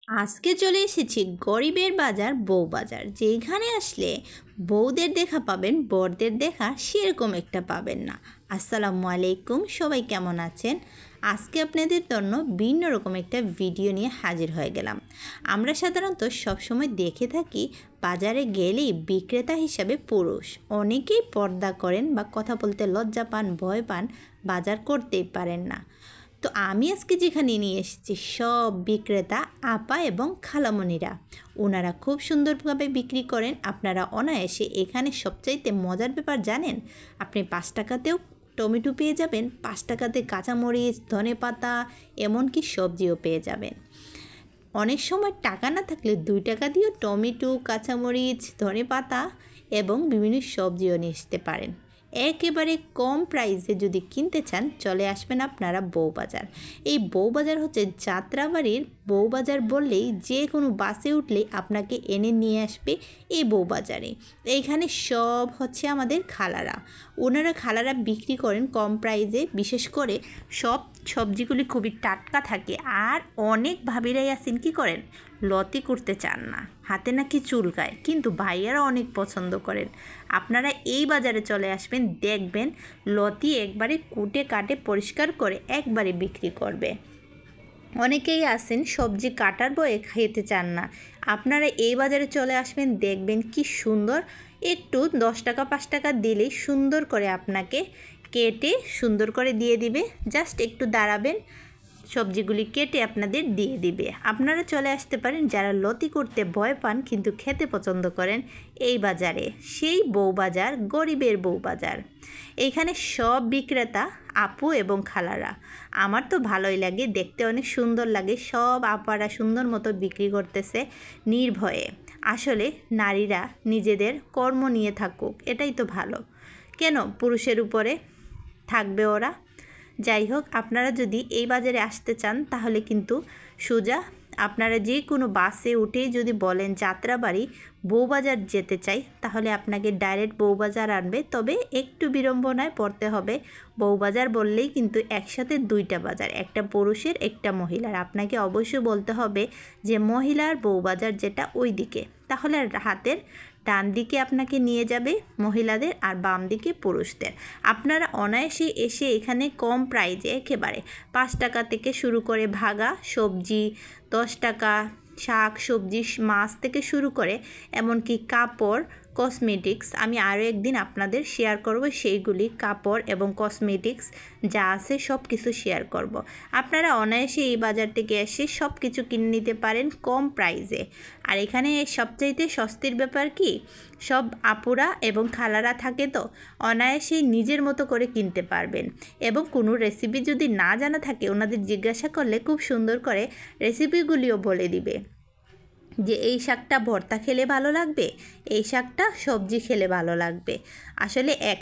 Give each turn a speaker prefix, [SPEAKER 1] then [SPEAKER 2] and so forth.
[SPEAKER 1] আজকে চলে এসেছি গরিবের বাজার বউবাজার, যেখানে আসলে বউদের দেখা পাবেন, বরদের দেখা সেরকম একটা পাবেন না। আসসালামু আলাইকুম, সবাই কেমন আছেন? আজকে আপনাদের জন্য ভিন্ন রকম একটা ভিডিও নিয়ে হাজির হয়ে গেলাম। আমরা সাধারণত সবসময় দেখে থাকি বাজারে গেলেই বিক্রেতা হিসাবে পুরুষ অনেকেই পর্দা করেন বা কথা বলতে লজ্জা পান, ভয় পান, বাজার করতেই পারেন না। তো আমি আজকে যেখানে নিয়ে এসেছি সব বিক্রেতা আপা এবং খালামণিরা, ওনারা খুব সুন্দরভাবে বিক্রি করেন। আপনারা অনায়াসে এখানে সবচাইতে মজার ব্যাপার জানেন, আপনি 5 টাকাতেও টমেটো পেয়ে যাবেন, 5 টাকাতে কাঁচামরিচ, ধনেপাতা, এমনকি সবজিও পেয়ে যাবেন। অনেক সময় টাকা না থাকলে 2 টাকা দিয়েও টমেটো, কাঁচামরিচ, ধনেপাতা এবং বিভিন্ন সবজিও নিয়ে আসতে পারেন। একেবারে কম প্রাইসে যদি কিনতে চান চলে আসবেন আপনারা বউবাজার। এই বউবাজার হচ্ছে যাত্রাবাড়ির বউবাজার বললেই যে কোনো বাসে উঠলেই আপনাকে এনে নিয়ে আসবে এই বউবাজারে। এইখানে সব হচ্ছে আমাদের খালারা, ওনারা খালারা বিক্রি করেন কম প্রাইসে। বিশেষ করে সব সবজিগুলি খুবই টাটকা থাকে। আর অনেক ভাবিরাই আছেন কি করেন, লতি করতে চান না, হাতে নাকি চুলকায়, কিন্তু ভাইয়ারা অনেক পছন্দ করেন। আপনারা এই বাজারে চলে আসবেন, দেখবেন লতি একবারে কুটে কাটে পরিষ্কার করে একবারে বিক্রি করবে। অনেকেই আছেন সবজি কাটার বয়ে খেতে চান না, আপনারা এই বাজারে চলে আসবেন, দেখবেন কি সুন্দর, একটু 10 টাকা 5 টাকা দিলেই সুন্দর করে আপনাকে কেটে সুন্দর করে দিয়ে দিবে। জাস্ট একটু দাঁড়াবেন, সবজিগুলি কেটে আপনাদের দিয়ে দিবে। আপনারা চলে আসতে পারেন যারা লতি করতে ভয় পান কিন্তু খেতে পছন্দ করেন এই বাজারে, সেই বউবাজার, গরিবের বউবাজার। এইখানে সব বিক্রেতা আপু এবং খালারা, আমার তো ভালোই লাগে, দেখতে অনেক সুন্দর লাগে। সব আপারা সুন্দর মতো বিক্রি করতেছে নির্ভয়ে। আসলে নারীরা নিজেদের কর্ম নিয়ে থাকুক, এটাই তো ভালো। কেন পুরুষের উপরে থাকবে ওরা? যাই হোক, আপনারা যদি এই বাজারে আসতে চান তাহলে কিন্তু সোজা আপনারা যে কোনো বাসে উঠেই যদি বলেন যাত্রাবাড়ি বউবাজার যেতে চাই, তাহলে আপনাকে ডাইরেক্ট বউবাজার আনবে। তবে একটু বিড়ম্বনায় পড়তে হবে, বউবাজার বললেই কিন্তু একসাথে 2টা বাজার, একটা পুরুষের একটা মহিলার। আপনাকে অবশ্যই বলতে হবে যে মহিলার বউবাজার যেটা ওই দিকে, তাহলে হাতের ডান দিকে আপনাকে নিয়ে যাবে মহিলাদের আর বাম দিকে পুরুষদের। আপনারা অনায়াসে এসে এখানে কম প্রাইজে একেবারে 5 টাকা থেকে শুরু করে ভাগা সবজি, 10 টাকা শাক সবজি, মাছ থেকে শুরু করে এমনকি কাপড়, কসমেটিক্স, আমি আরও একদিন আপনাদের শেয়ার করব সেইগুলি, কাপড় এবং কসমেটিক্স যা আছে সব কিছু শেয়ার করব। আপনারা অনায়াসে এই বাজার থেকে এসে সব কিছু কিনে নিতে পারেন কম প্রাইসে। আর এখানে সবচাইতে সস্তির ব্যাপার কি, সব আপুরা এবং খালারা থাকে, তো অনায়াসেই নিজের মতো করে কিনতে পারবেন। এবং কোনো রেসিপি যদি না জানা থাকে ওনাদের জিজ্ঞাসা করলে খুব সুন্দর করে রেসিপিগুলিও বলে দিবে, যে এই শাকটা ভর্তা খেলে ভালো লাগবে, এই শাকটা সবজি খেলে ভালো লাগবে। আসলে এক